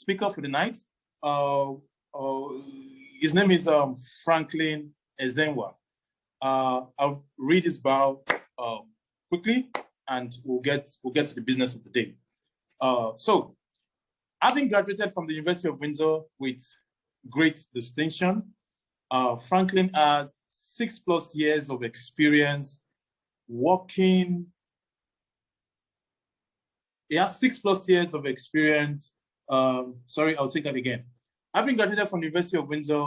speaker for the night. His name is Franklin Ezenwa. I'll read his bio quickly, and we'll get to the business of the day. So, having graduated from the University of Windsor with great distinction, Franklin has 6+ years of experience working. He has 6+ years of experience. Sorry, I'll take that again. Having graduated from the University of Windsor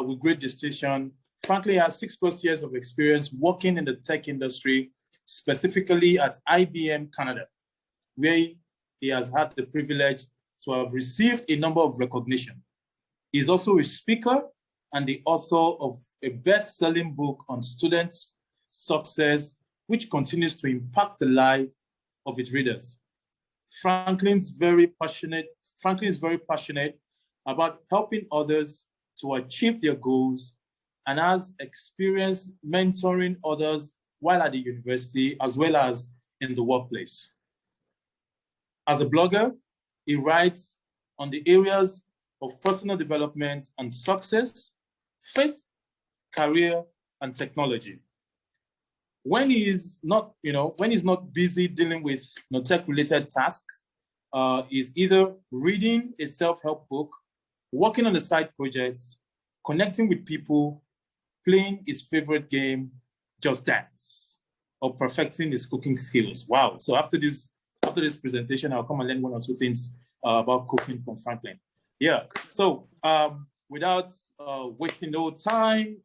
with great distinction, Franklin has 6+ years of experience working in the tech industry, specifically at IBM Canada, where he has had the privilege to have received a number of recognition. He's also a speaker and the author of a best-selling book on students' success, which continues to impact the life of its readers. Franklin is very passionate about helping others to achieve their goals and has experience mentoring others while at the university as well as in the workplace. As a blogger, he writes on the areas of personal development and success, faith, career, and technology. When he's not busy dealing with tech-related tasks, he's either reading a self-help book, working on the side projects, connecting with people, playing his favorite game, Just Dance, or perfecting his cooking skills. Wow! So after this presentation, I'll come and learn 1 or 2 things about cooking from Franklin. Yeah. So without wasting time,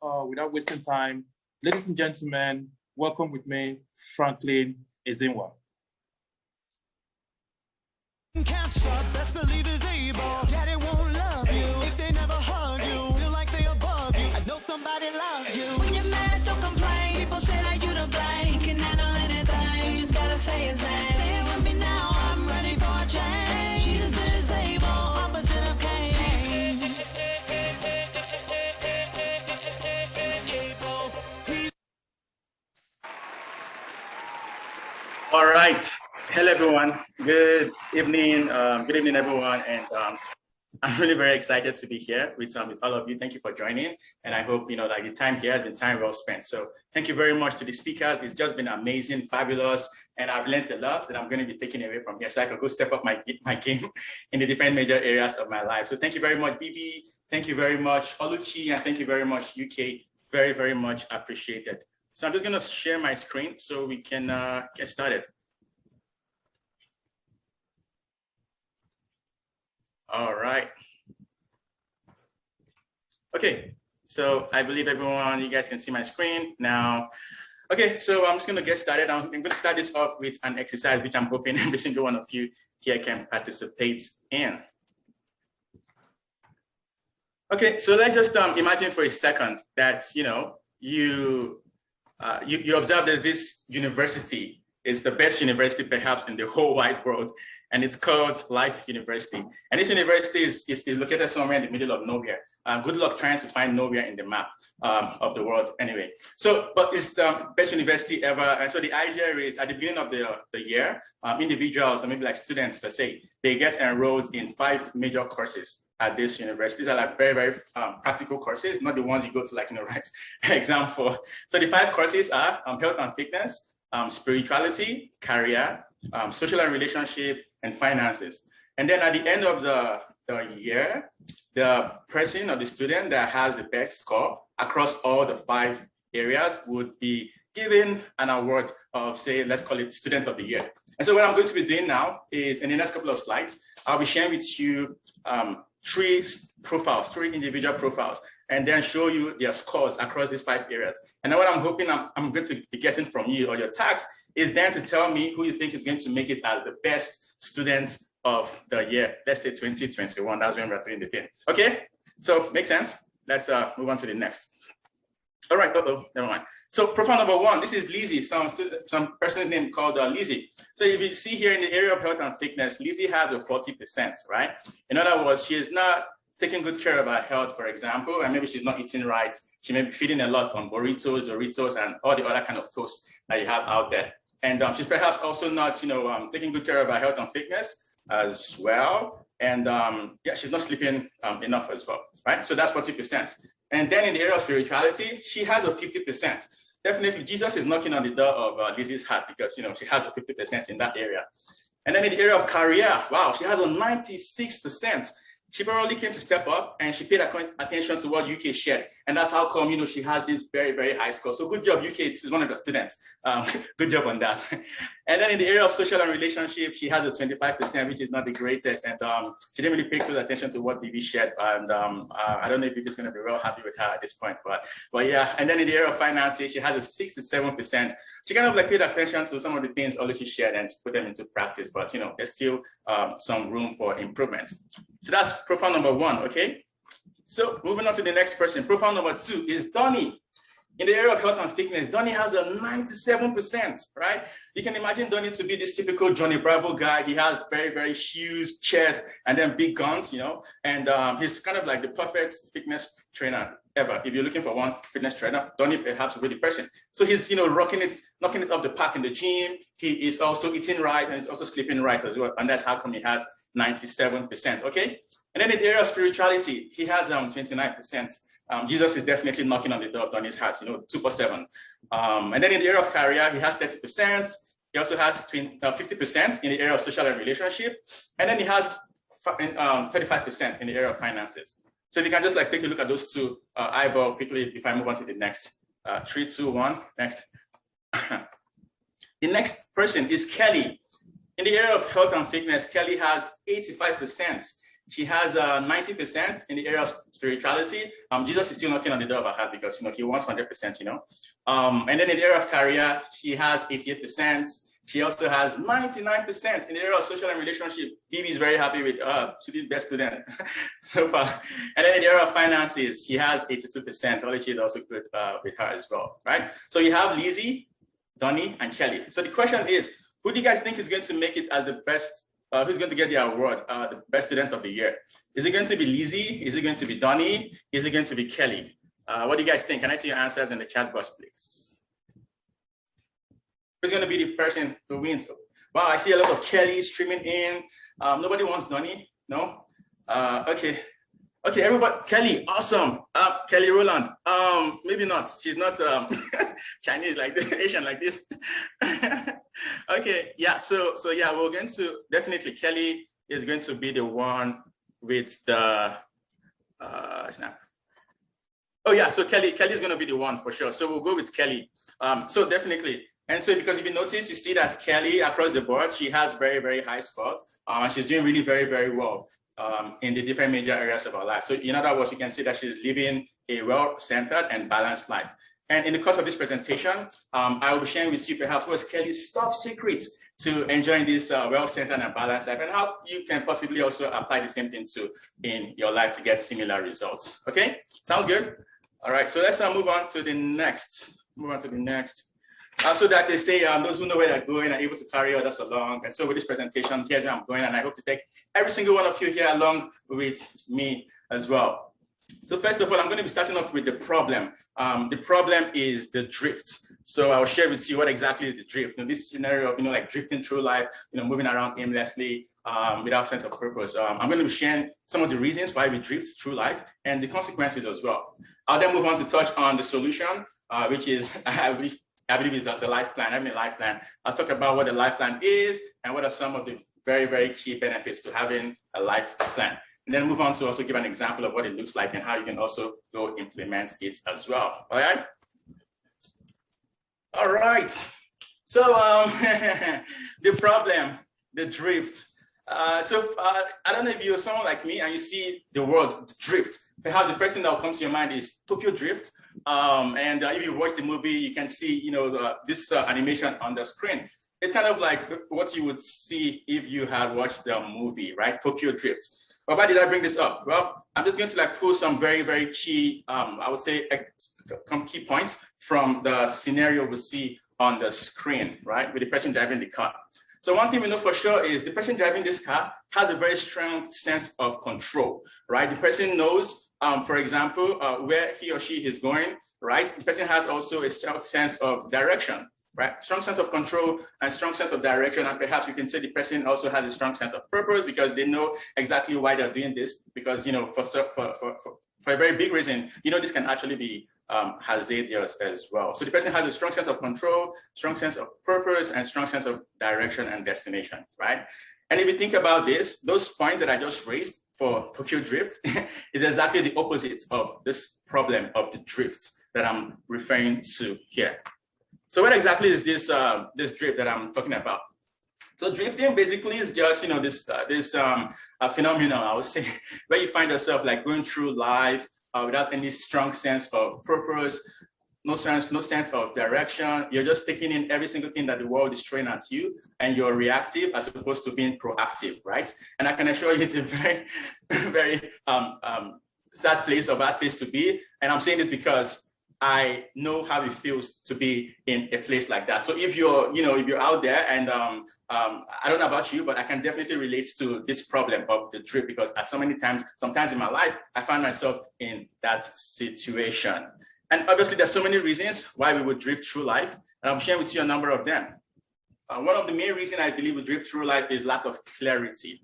ladies and gentlemen, welcome with me, Franklin Ezenwa. Catch up, best believe is able. Daddy won't love you if they never hug you. Feel like they above you. I know somebody loves you. When you're mad, don't complain. People say that you to blame. Can handle anything. You just gotta say his name. Say it with me now. I'm ready for a change. She's disabled, opposite of Cain. All right. Hello, everyone. Good evening, everyone. And I'm really very excited to be here with all of you. Thank you for joining. And I hope, like the time here has been time well spent. So thank you very much to the speakers. It's just been amazing, fabulous. And I've learned a lot that I'm going to be taking away from here so I can go step up my game in the different major areas of my life. So thank you very much, Bibi. Thank you very much, Oluchi. And thank you very much, UK. Very, very much appreciated. So I'm just going to share my screen so we can get started. All right. Okay, so I believe everyone, you guys can see my screen now. Okay, so I'm just going to get started. I'm going to start this off with an exercise, which I'm hoping every single one of you here can participate in. Okay, so let's just imagine for a second that, you observe there's this university. It's the best university perhaps in the whole wide world, and it's called Life University. And this university is located somewhere in the middle of nowhere. Good luck trying to find nowhere in the map of the world anyway. So, but it's the best university ever. And so the idea is at the beginning of the year, individuals, or maybe like students per se, they get enrolled in 5 major courses at this university. These are like very, very practical courses, not the ones you go to write exam for. So the 5 courses are health and fitness, spirituality, career, social and relationship, and finances. And then at the end of the year, the person or the student that has the best score across all the 5 areas would be given an award of, say, let's call it Student of the Year. And so what I'm going to be doing now is, in the next couple of slides, I'll be sharing with you 3 individual profiles, and then show you their scores across these 5 areas. And then what I'm hoping I'm going to be getting from you or your task is then to tell me who you think is going to make it as the best student of the year. Let's say 2021, that's when we're doing the thing. Okay, so makes sense? Let's move on to the next. All right, never mind. So profile number 1, this is Lizzie, some person's name called Lizzie. So if you see here in the area of health and fitness, Lizzie has a 40%, right? In other words, she is not taking good care of her health, for example, and maybe she's not eating right. She may be feeding a lot on burritos, Doritos, and all the other kind of toast that you have out there. And she's perhaps also not, taking good care of her health and fitness as well. And yeah, she's not sleeping enough as well, right? So that's 40%. And then in the area of spirituality, she has a 50%. Definitely, Jesus is knocking on the door of Lizzie's heart because, you know, she has a 50% in that area. And then in the area of career, wow, she has a 96%. She probably came to StepUp and she paid attention to what UK shared. And that's how come, you know, she has this very, very high score. So good job, UK. She's one of the students. Good job on that. And then in the area of social and relationships, she has a 25%, which is not the greatest. And she didn't really pay close attention to what Bibi shared. And I don't know if Bibi's going to be real happy with her at this point. But yeah, and then in the area of finances, she has a 67%. She kind of like paid attention to some of the things Oluchi shared and put them into practice. But, you know, there's still some room for improvements. So that's profile number 1, okay? So moving on to the next person, profile number 2 is Donnie. In the area of health and fitness, Donnie has a 97%, right? You can imagine Donnie to be this typical Johnny Bravo guy. He has very, very huge chest and then big guns, you know, and he's kind of like the perfect fitness trainer ever. If you're looking for one fitness trainer, Donnie perhaps will be the person. So he's, you know, knocking it up the park in the gym. He is also eating right and he's also sleeping right as well. And that's how come he has 97%, okay? And then in the area of spirituality, he has 29%. Jesus is definitely knocking on the door of Donnie's heart, you know, 247. And then in the area of career, he has 30%. He also has 50% in the area of social and relationship. And then he has 35% in the area of finances. So if you can just like take a look at those two eyeball quickly if I move on to the next. 3, 2, 1, next. The next person is Kelly. In the area of health and fitness, Kelly has 85%. She has 90% in the area of spirituality. Jesus is still knocking on the door of her heart because, you know, he wants 100%, you know. And then in the area of career, she has 88%. She also has 99% in the area of social and relationship. Bibi is very happy with she's the best student so far. And then in the area of finances, she has 82%. Oluchi is also good with her as well, right? So you have Lizzie, Donnie, and Kelly. So the question is, who do you guys think is going to make it as the best? Who's going to get the award, the best student of the year? Is it going to be Lizzie? Is it going to be Donnie? Is it going to be Kelly? What do you guys think? Can I see your answers in the chat box, please? Who's going to be the person who wins? Wow, I see a lot of Kelly streaming in. Nobody wants Donnie? No? Okay. Okay, everybody, Kelly, awesome. Kelly Rowland, maybe not. She's not Chinese like this, Asian like this. Okay, yeah, so yeah, we're going to, definitely Kelly is going to be the one with the, snap. Oh yeah, so Kelly's going to be the one for sure. So we'll go with Kelly. So definitely. And so because if you notice, you see that Kelly across the board, she has very, very high scores. She's doing really very, very well in the different major areas of our life. So in other words, you can see that she's living a well-centered and balanced life. And in the course of this presentation, I will be sharing with you perhaps what's Kelly's top secret to enjoying this well-centered and balanced life and how you can possibly also apply the same thing in your life to get similar results. Okay, sounds good? All right, so let's move on to the next. So that they say those who know where they're going are able to carry others along. And so with this presentation, here's where I'm going, and I hope to take every single one of you here along with me as well. So first of all, I'm going to be starting off with the problem. The problem is the drift. So I'll share with you what exactly is the drift. You know, this scenario of, like drifting through life, moving around aimlessly without sense of purpose. I'm going to be sharing some of the reasons why we drift through life and the consequences as well. I'll then move on to touch on the solution, which is, I believe is the life plan, having a life plan. I'll talk about what the life plan is and what are some of the very, very key benefits to having a life plan. And then move on to also give an example of what it looks like and how you can also go implement it as well. All right. All right. So the problem, the drift. I don't know if you're someone like me and you see the word drift. Perhaps the first thing that will come to your mind is Tokyo Drift. If you watch the movie, you can see, this animation on the screen. It's kind of like what you would see if you had watched the movie, right? Tokyo Drift. But why did I bring this up? Well, I'm just going to pull some very, very key, I would say, key points from the scenario we see on the screen, right? With the person driving the car. So one thing we know for sure is the person driving this car has a very strong sense of control, right? The person knows, for example, where he or she is going, right? The person has also a strong sense of direction. right? Strong sense of control and strong sense of direction. And perhaps you can say the person also has a strong sense of purpose because they know exactly why they're doing this. Because, for a very big reason, this can actually be hazardous as well. So the person has a strong sense of control, strong sense of purpose, and strong sense of direction and destination, right? And if you think about this, those points that I just raised for fulfilled drift is exactly the opposite of this problem of the drift that I'm referring to here. So what exactly is this this drift that I'm talking about? So drifting basically is just this phenomenon, I would say, where you find yourself like going through life without any strong sense of purpose, no sense of direction. You're just taking in every single thing that the world is throwing at you, and you're reactive as opposed to being proactive, right? And I can assure you it's a very, very sad place or bad place to be. And I'm saying this because I know how it feels to be in a place like that. So if you're out there, and I don't know about you, but I can definitely relate to this problem of the drift, because at sometimes in my life, I find myself in that situation. And obviously there's so many reasons why we would drift through life, and I'm sharing with you a number of them. One of the main reasons I believe we drift through life is lack of clarity.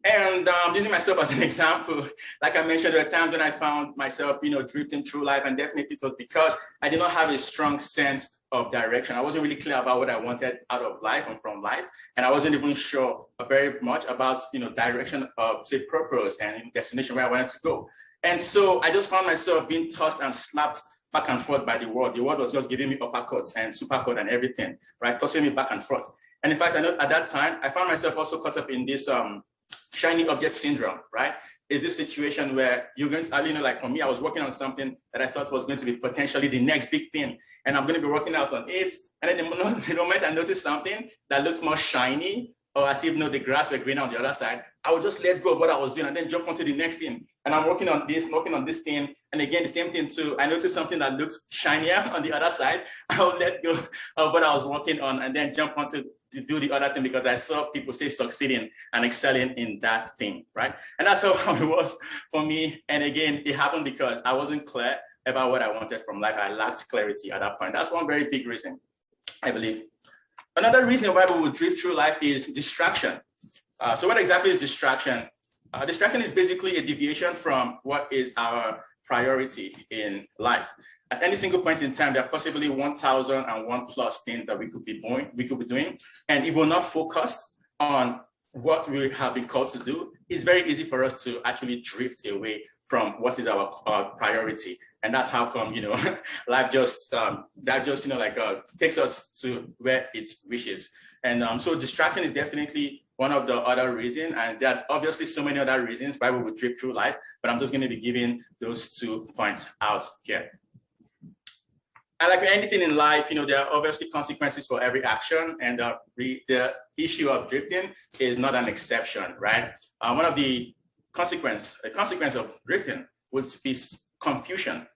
And using myself as an example, like I mentioned, there were times when I found myself, drifting through life, and definitely it was because I did not have a strong sense of direction. I wasn't really clear about what I wanted out of life and from life, and I wasn't even sure very much about, direction of, say, purpose and destination where I wanted to go. And so I just found myself being tossed and slapped back and forth by the world. The world was just giving me uppercuts and supercuts and everything, right? Tossing me back and forth. And in fact, I know at that time, I found myself also caught up in this shiny object syndrome, right? Is this situation where you're going to, like for me, I was working on something that I thought was going to be potentially the next big thing. And I'm going to be working out on it. And then the moment I noticed something that looked more shiny, or as if the grass were greener on the other side, I would just let go of what I was doing and then jump onto the next thing. And I'm working on this thing. And again, the same thing too. I noticed something that looks shinier on the other side. I would let go of what I was working on and then jump onto to do the other thing, because I saw people say succeeding and excelling in that thing, right? And that's how it was for me. And again, it happened because I wasn't clear about what I wanted from life. I lacked clarity at that point. That's one very big reason, I believe. Another reason why we would drift through life is distraction. So what exactly is distraction? Distraction is basically a deviation from what is our priority in life. At any single point in time, there are possibly 1,001 plus things that we could be doing. And if we're not focused on what we have been called to do, it's very easy for us to actually drift away from what is our priority. And that's how come, life just, takes us to where it wishes. And so distraction is definitely one of the other reasons. And there are obviously so many other reasons why we would drift through life, but I'm just going to be giving those 2 points out here. And like anything in life, there are obviously consequences for every action, and the issue of drifting is not an exception, right? One of the consequence of drifting would be confusion.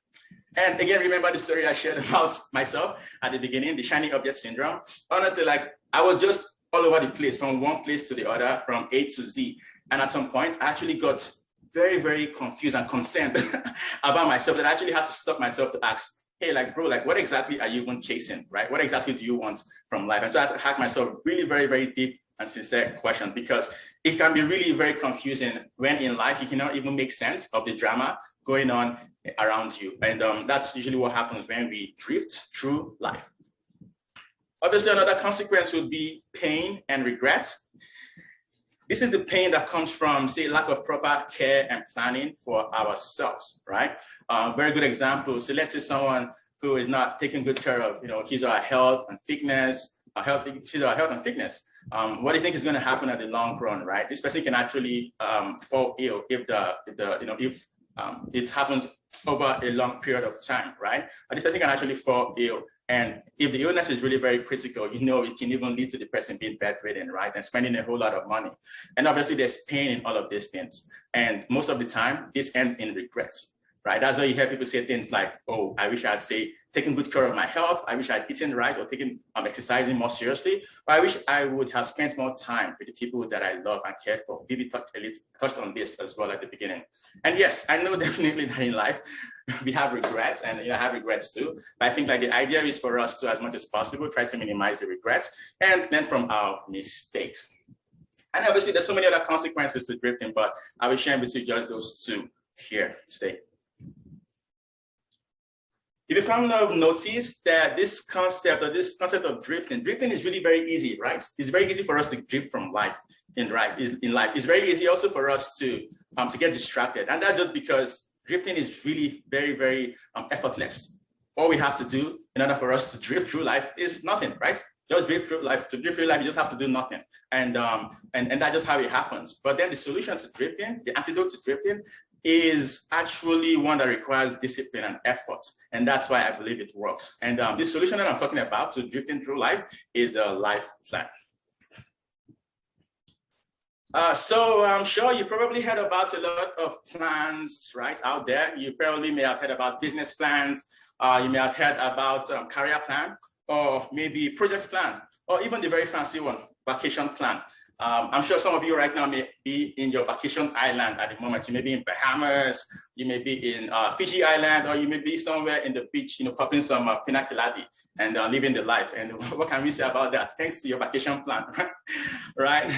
And again, remember the story I shared about myself at the beginning, the shiny object syndrome. Honestly, I was just all over the place, from one place to the other, from A to Z. And at some point, I actually got very, very confused and concerned about myself, that I actually had to stop myself to ask, hey, bro, what exactly are you even chasing, right? What exactly do you want from life? And so I had to ask myself really very, very deep and sincere questions, because it can be really very confusing when in life you cannot even make sense of the drama going on around you. And that's usually what happens when we drift through life. Obviously, another consequence would be pain and regret. This is the pain that comes from, say, lack of proper care and planning for ourselves, right? Very good example. So let's say someone who is not taking good care of, his or her health and fitness, what do you think is going to happen at the long run, right? This person can actually fall ill if it happens over a long period of time, right? But this person can actually fall ill. And if the illness is really very critical, it can even lead to the person being bedridden, right? And spending a whole lot of money. And obviously there's pain in all of these things. And most of the time, this ends in regrets. right? That's why you hear people say things like, oh, I wish I had, say, taken good care of my health. I wish I'd eaten right or taken exercising more seriously. Or I wish I would have spent more time with the people that I love and care for. Bibi touched on this as well at the beginning. And yes, I know definitely that in life, we have regrets, and I have regrets too. But I think like the idea is for us to, as much as possible, try to minimize the regrets and learn from our mistakes. And obviously there's so many other consequences to drifting, but I will share with you just those two here today. If you kind of notice that this concept of drifting is really very easy, right? It's very easy for us to drift from life in life. It's very easy also for us to get distracted. And that's just because drifting is really very, very effortless. All we have to do in order for us to drift through life is nothing, right? Just drift through life. To drift through life, you just have to do nothing. And that's just how it happens. But then the solution to drifting, the antidote to drifting, is actually one that requires discipline and effort. And that's why I believe it works. And this solution that I'm talking about to drifting through life is a life plan. So I'm sure you probably heard about a lot of plans right out there. You probably may have heard about business plans. You may have heard about career plan, or maybe project plan, or even the very fancy one, vacation plan. I'm sure some of you right now may be in your vacation island at the moment. You may be in Bahamas, you may be in Fiji Island, or you may be somewhere in the beach, popping some pina colada and living the life. And what can we say about that? Thanks to your vacation plan, right?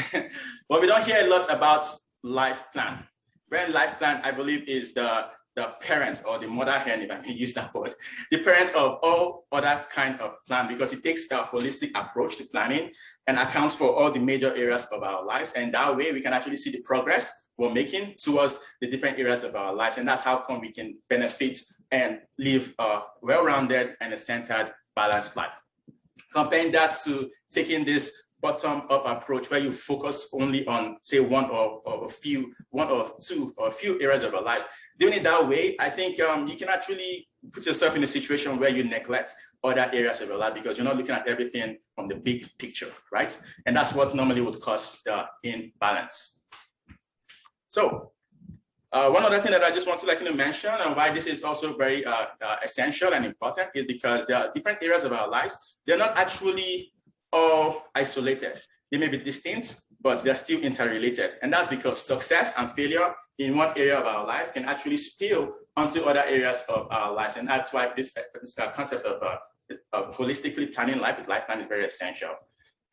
But we don't hear a lot about life plan. When life plan, I believe, is the parents or the mother hen, if I may use that word, the parents of all other kind of plan, because it takes a holistic approach to planning and accounts for all the major areas of our lives. And that way we can actually see the progress we're making towards the different areas of our lives. And that's how come we can benefit and live a well-rounded and a centered, balanced life. Comparing that to taking this bottom-up approach where you focus only on, say, one or two or a few areas of your life. Doing it that way, I think you can actually put yourself in a situation where you neglect other areas of your life because you're not looking at everything from the big picture, right? And that's what normally would cause the imbalance. So one other thing that I just want to mention and why this is also very essential and important is because there are different areas of our lives. They're not actually all isolated. They may be distinct, but they're still interrelated. And that's because success and failure in one area of our life can actually spill onto other areas of our lives. And that's why this concept of holistically planning life with life plan is very essential.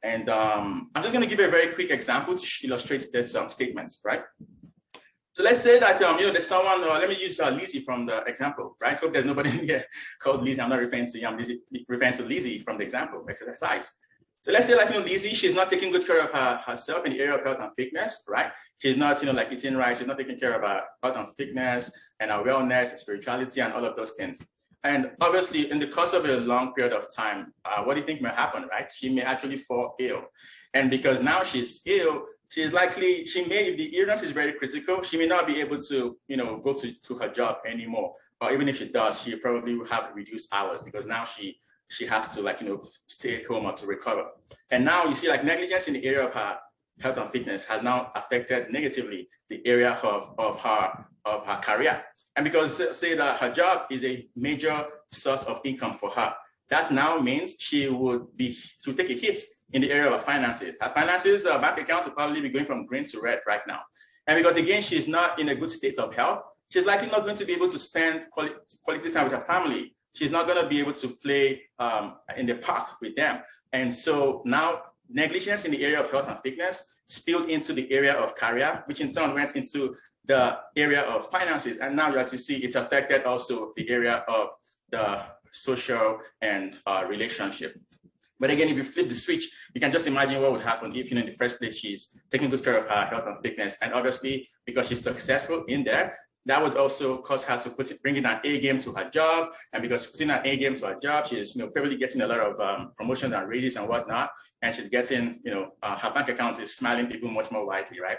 And I'm just going to give a very quick example to illustrate this statements, right? So let's say that, there's someone, let me use Lizzie from the example, right? Hope there's nobody here called Lizzie. I'm not referring to you, I'm referring to Lizzie from the example, exercise. So let's say Lizzie, she's not taking good care of herself in the area of health and fitness, right? She's not, eating right. She's not taking care of her health and fitness and her wellness and spirituality and all of those things. And obviously in the course of a long period of time, what do you think may happen, right? She may actually fall ill. And because now she's ill, she's likely, if the illness is very critical, she may not be able to, go to her job anymore. Or even if she does, she probably will have reduced hours because now she has to stay at home or to recover. And now you see negligence in the area of her health and fitness has now affected negatively the area of her career. And because say that her job is a major source of income for her, that now means she would take a hit in the area of her finances. Her finances, bank account will probably be going from green to red right now. And because again, she's not in a good state of health, she's likely not going to be able to spend quality time with her family. She's not going to be able to play in the park with them. And so now negligence in the area of health and fitness spilled into the area of career, which in turn went into the area of finances. And now you actually see it's affected also the area of the social and relationship. But again, if you flip the switch, you can just imagine what would happen if, in the first place, she's taking good care of her health and fitness. And obviously, because she's successful in there, that would also cause her to bring in an A game to her job. And because putting an A game to her job, she's probably getting a lot of promotions and raises and whatnot. And she's getting, her bank account is smiling people much more widely, right?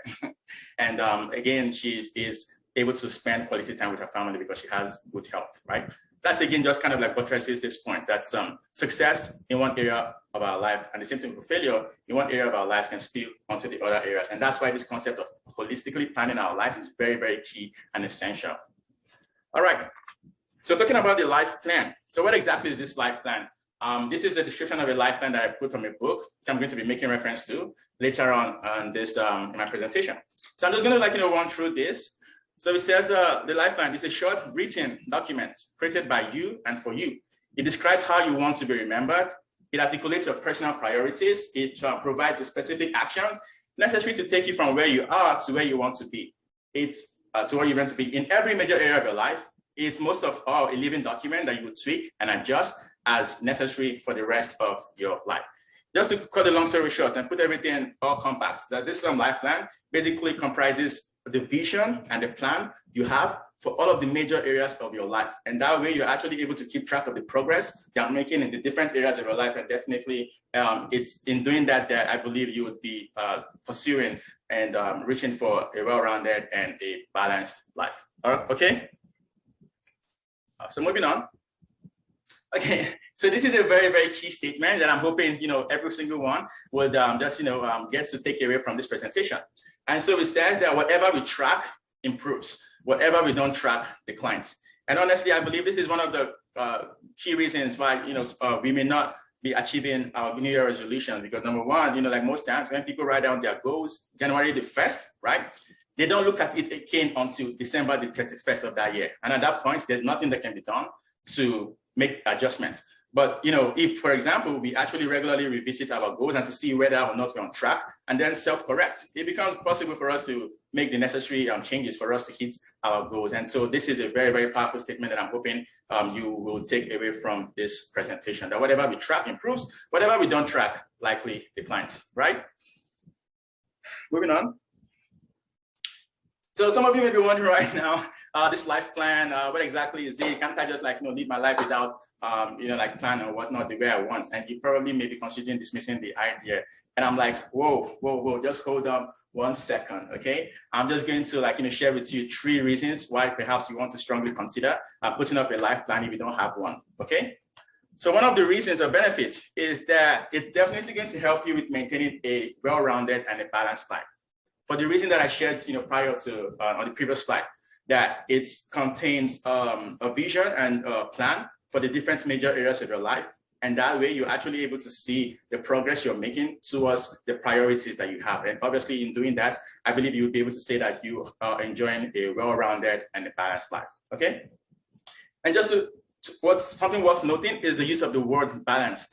And again, she is able to spend quality time with her family because she has good health, right? That's again just kind of buttresses this point that success in one area of our life and the same thing with failure in one area of our life can spill onto the other areas. And that's why this concept of holistically planning our lives is very, very key and essential. All right. So talking about the life plan. So what exactly is this life plan? This is a description of a life plan that I put from a book, which I'm going to be making reference to later on this in my presentation. So I'm just going to run through this. So it says the life plan is a short written document created by you and for you. It describes how you want to be remembered. It articulates your personal priorities. It provides the specific actions necessary to take you from where you are to where you want to be. It's to where you want to be in every major area of your life. It's most of all a living document that you would tweak and adjust as necessary for the rest of your life. Just to cut the long story short and put everything all compact, that this life plan basically comprises the vision and the plan you have for all of the major areas of your life. And that way you're actually able to keep track of the progress you're making in the different areas of your life. And definitely it's in doing that I believe you would be pursuing and reaching for a well-rounded and a balanced life. Okay. So moving on. Okay, so this is a very, very key statement that I'm hoping, every single one would just, get to take away from this presentation. And so it says that whatever we track improves, whatever we don't track declines. And honestly, I believe this is one of the key reasons why, we may not be achieving our New Year resolution, because number one, like most times when people write down their goals, January the 1st, right? They don't look at it again until December the 31st of that year. And at that point, there's nothing that can be done to make adjustments. But, if, for example, we actually regularly revisit our goals and to see whether or not we're on track and then self-correct, it becomes possible for us to make the necessary changes for us to hit our goals. And so this is a very, very powerful statement that I'm hoping you will take away from this presentation, that whatever we track improves, whatever we don't track likely declines, right? Moving on. So some of you may be wondering right now, this life plan, what exactly is it? Can't I just live my life without, plan or whatnot the way I want? And you probably may be considering dismissing the idea. And I'm like, whoa, just hold on 1 second, okay? I'm just going to share with you 3 reasons why perhaps you want to strongly consider putting up a life plan if you don't have one, okay? So one of the reasons or benefits is that it's definitely going to help you with maintaining a well-rounded and a balanced life. For the reason that I shared, prior to on the previous slide, that it contains a vision and a plan for the different major areas of your life. And that way you're actually able to see the progress you're making towards the priorities that you have. And obviously in doing that, I believe you'll be able to say that you are enjoying a well-rounded and a balanced life, okay? And just something worth noting is the use of the word balance.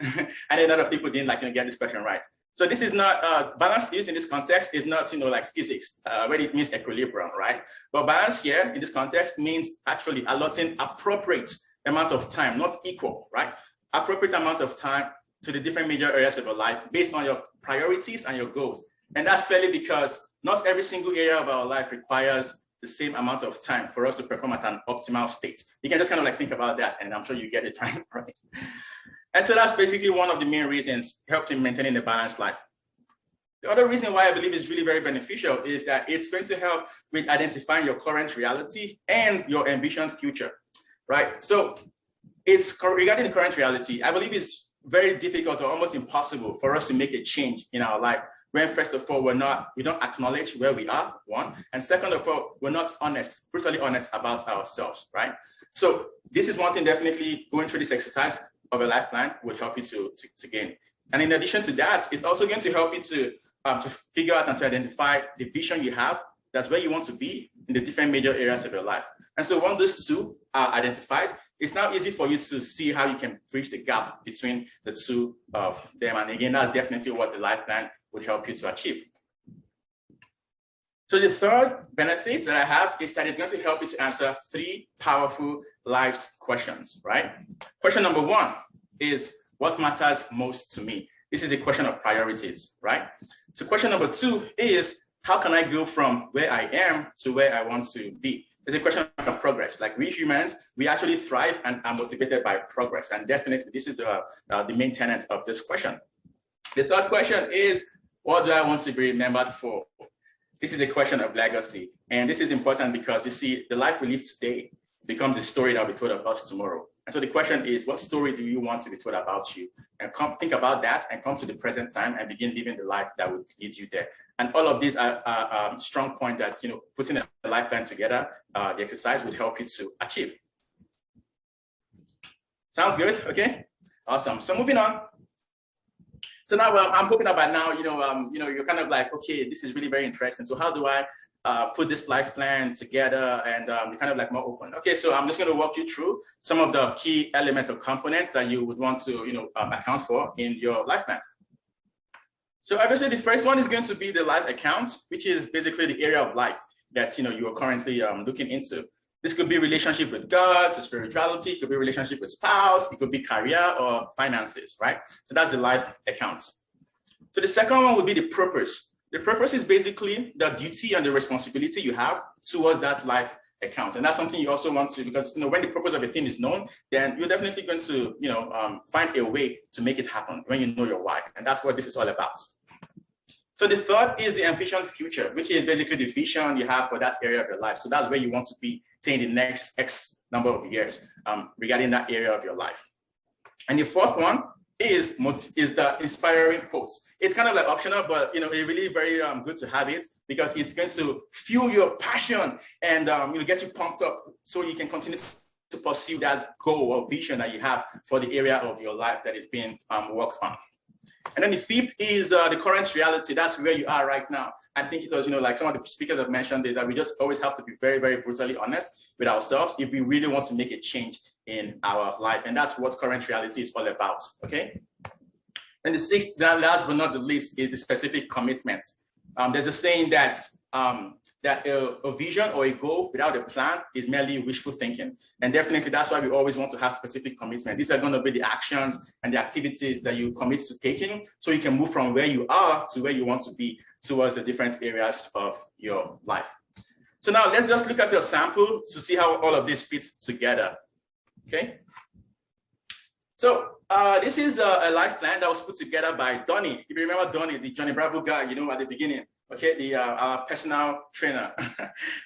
And a lot of people didn't get this question right. So this is not, balance used in this context is not, like physics, where it means equilibrium, right? But balance here in this context means actually allotting appropriate amount of time, not equal, right? Appropriate amount of time to the different major areas of your life based on your priorities and your goals. And that's clearly because not every single area of our life requires the same amount of time for us to perform at an optimal state. You can just think about that, and I'm sure you get it right. And so that's basically one of the main reasons helped in maintaining a balanced life. The other reason why I believe it's really very beneficial is that it's going to help with identifying your current reality and your envisioned future, right? So it's regarding the current reality, I believe it's very difficult or almost impossible for us to make a change in our life when, first of all, we don't acknowledge where we are, one, and second of all, we're not brutally honest about ourselves, right? So this is one thing definitely going through this exercise of a life plan would help you to gain. And in addition to that, it's also going to help you to figure out and to identify the vision you have. That's where you want to be in the different major areas of your life. And so once those two are identified, it's now easy for you to see how you can bridge the gap between the two of them. And again, that's definitely what the life plan would help you to achieve. So the third benefit that I have is that it's going to help you to answer 3 powerful life's questions, right? Question number 1 is, what matters most to me? This is a question of priorities, right? So question number 2 is, how can I go from where I am to where I want to be? It's a question of progress. Like we humans, we actually thrive and are motivated by progress. And definitely this is the main tenet of this question. The third question is, what do I want to be remembered for? This is a question of legacy. And this is important because you see, the life we live today becomes the story that will be told of us tomorrow. And so the question is, what story do you want to be told about you? And think about that and come to the present time and begin living the life that would lead you there. And all of these are strong point that, putting a life plan together, the exercise would help you to achieve. Sounds good? Okay, awesome. So moving on. So now I'm hoping that by now, you're kind of like, okay, this is really very interesting. So how do I put this life plan together? And you're kind of like more open. Okay, so I'm just going to walk you through some of the key elements or components that you would want to, account for in your life plan. So obviously the first one is going to be the life account, which is basically the area of life that, you are currently looking into. This could be relationship with God, so spirituality, it could be relationship with spouse, it could be career or finances, right? So that's the life accounts. So the second one would be the purpose. The purpose is basically the duty and the responsibility you have towards that life account. And that's something you also want to, because when the purpose of a thing is known, then you're definitely going to, find a way to make it happen when you know your why. And that's what this is all about. So the third is the envisioned future, which is basically the vision you have for that area of your life. So that's where you want to be, say, in the next X number of years regarding that area of your life. And the fourth one is the inspiring quotes. It's kind of like optional, but it's really very good to have it because it's going to fuel your passion and get you pumped up so you can continue to pursue that goal or vision that you have for the area of your life that is being worked on. And then the fifth is the current reality. That's where you are right now. I think it was, like some of the speakers have mentioned is that we just always have to be very, very brutally honest with ourselves if we really want to make a change in our life. And that's what current reality is all about, okay? And the sixth, last but not the least, is the specific commitments. There's a saying that a vision or a goal without a plan is merely wishful thinking. And definitely that's why we always want to have specific commitment. These are going to be the actions and the activities that you commit to taking so you can move from where you are to where you want to be towards the different areas of your life. So now let's just look at your sample to see how all of this fits together, okay? So this is a life plan that was put together by Donnie. If you remember Donnie, the Johnny Bravo guy, at the beginning. Okay, our personal trainer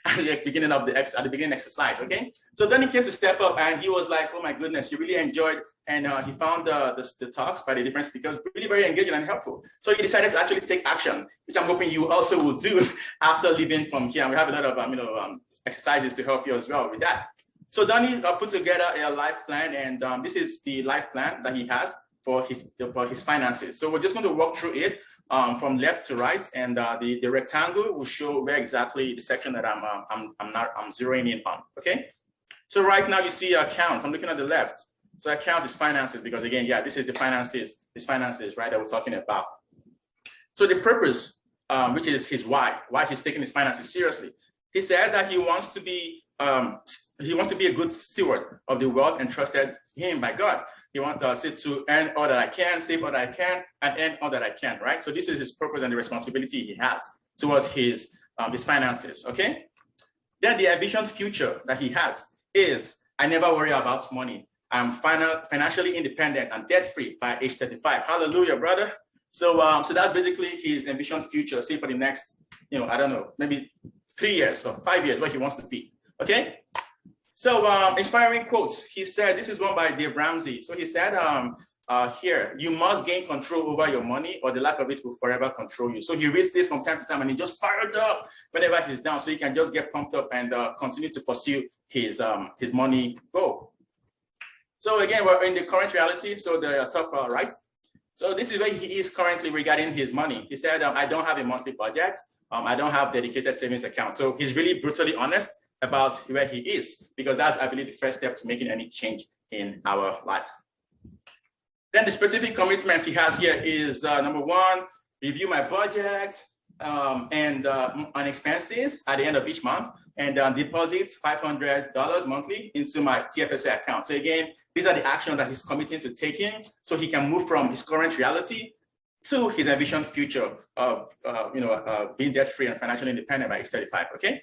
at the beginning of the beginning exercise. Okay, so then he came to StepUp and he was like, "Oh my goodness, he really enjoyed," and he found the talks by the different speakers really very engaging and helpful. So he decided to actually take action, which I'm hoping you also will do after leaving from here. And we have a lot of exercises to help you as well with that. So Donnie put together a life plan, and this is the life plan that he has for his finances. So we're just going to walk through it. From left to right, and the rectangle will show where exactly the section that I'm zeroing in on. Okay, so right now you see account. I'm looking at the left. So account is finances because again, this is the finances. It's finances, right? That we're talking about. So the purpose, which is his why he's taking his finances seriously. He said that he wants to be a good steward of the wealth entrusted him by God. He wants to earn all that I can, save all that I can, and earn all that I can, right? So this is his purpose and the responsibility he has towards his finances, okay? Then the envisioned future that he has is, I never worry about money. I'm financially independent and debt-free by age 35. Hallelujah, brother. So, so that's basically his envisioned future, say for the next, I don't know, maybe 3 years or 5 years, where he wants to be, okay? So inspiring quotes. He said, this is one by Dave Ramsey. So he said here, you must gain control over your money or the lack of it will forever control you. So he reads this from time to time and he just fired up whenever he's down. So he can just get pumped up and continue to pursue his money goal. So again, we're in the current reality. So the top right. So this is where he is currently regarding his money. He said, I don't have a monthly budget. I don't have dedicated savings account. So he's really brutally honest about where he is, because that's, I believe, the first step to making any change in our life. Then the specific commitments he has here is number one, review my budget and on expenses at the end of each month, and deposit $500 monthly into my TFSA account. So again, these are the actions that he's committing to taking so he can move from his current reality to his envisioned future of being debt-free and financially independent by age 35, okay?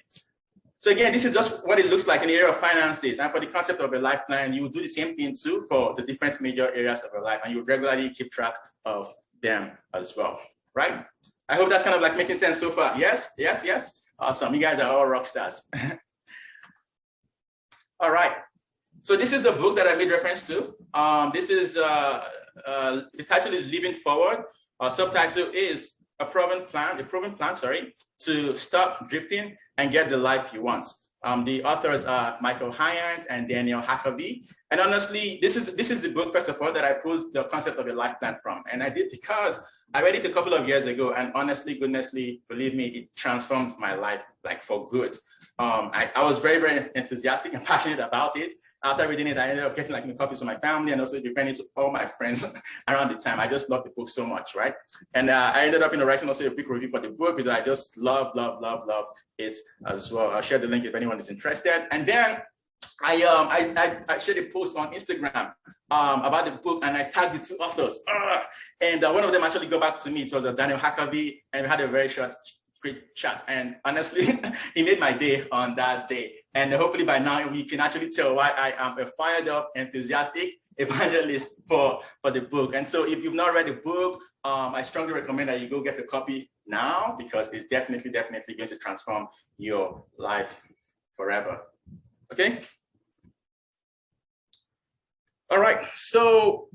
So again, this is just what it looks like in the area of finances. And for the concept of a life plan, you do the same thing too for the different major areas of your life, and you regularly keep track of them as well, right? I hope that's kind of like making sense so far. Yes, yes, yes. Awesome. You guys are all rock stars. All right. So this is the book that I made reference to. This is, the title is Living Forward. Subtitle is a proven plan, to stop drifting and get the life you want. The authors are Michael Hyans and Daniel Huckabee. And honestly, this is the book, first of all, that I pulled the concept of a life plan from. And I did because I read it a couple of years ago, and honestly, goodnessly, believe me, it transformed my life like for good. I was very, very enthusiastic and passionate about it. After reading it, I ended up getting like copies for my family and also defending to all my friends around the time. I just loved the book so much, right? And I ended up writing also a quick review for the book because I just love it as well. I'll share the link if anyone is interested. And then I shared a post on Instagram about the book, and I tagged the two authors. And one of them actually got back to me. It was Daniel Huckabee, and we had a very quick chat. And honestly, he made my day on that day. And hopefully by now you can actually tell why I am a fired up, enthusiastic evangelist for the book. And so if you've not read the book, I strongly recommend that you go get a copy now, because it's definitely going to transform your life forever. Okay. All right. So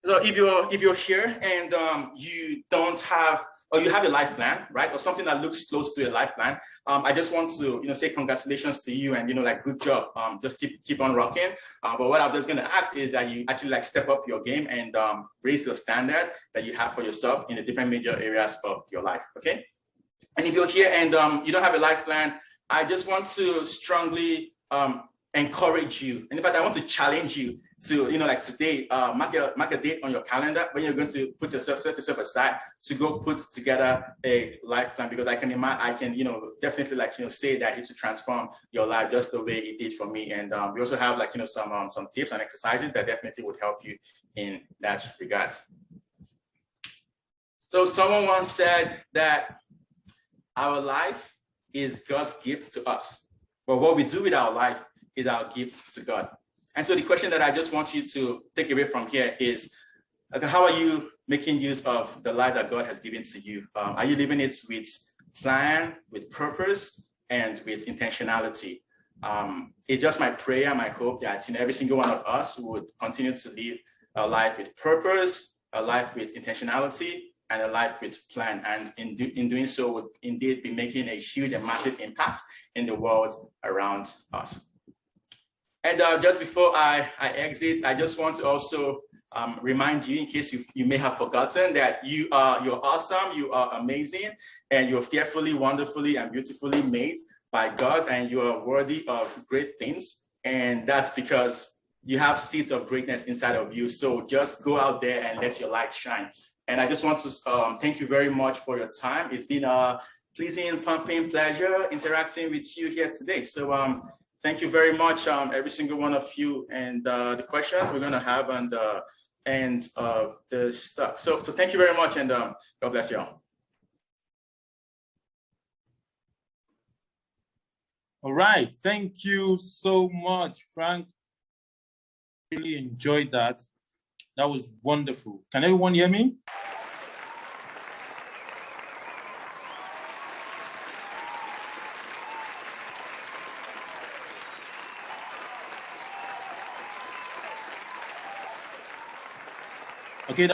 if you're here and you don't have, or you have a life plan, right, or something that looks close to a life plan, I just want to say congratulations to you, and like good job. Just keep on rocking. But what I'm just going to ask is that you actually step up your game and raise the standard that you have for yourself in the different major areas of your life. Okay. And if you're here and you don't have a life plan, I just want to strongly encourage you. And in fact, I want to challenge you to, like today, mark a date on your calendar when you're going to set yourself aside to go put together a life plan, because I can definitely say that it will transform your life just the way it did for me. And we also have some tips and exercises that definitely would help you in that regard. So someone once said that our life is God's gift to us, but what we do with our life is our gift to God. And so the question that I just want you to take away from here is, how are you making use of the life that God has given to you? Are you living it with plan, with purpose, and with intentionality? It's just my prayer, my hope that every single one of us would continue to live a life with purpose, a life with intentionality, and a life with plan. And in doing so, would indeed be making a huge and massive impact in the world around us. And just before I exit, I just want to also remind you, in case you may have forgotten, that you're awesome, you are amazing, and you're fearfully, wonderfully, and beautifully made by God, and you are worthy of great things. And that's because you have seeds of greatness inside of you. So just go out there and let your light shine. And I just want to thank you very much for your time. It's been a pleasing, pumping pleasure interacting with you here today. So thank you very much, every single one of you. And the questions we're going to have on the end of this stuff. So thank you very much, and God bless you all. All right. Thank you so much, Frank. Really enjoyed that. That was wonderful. Can everyone hear me?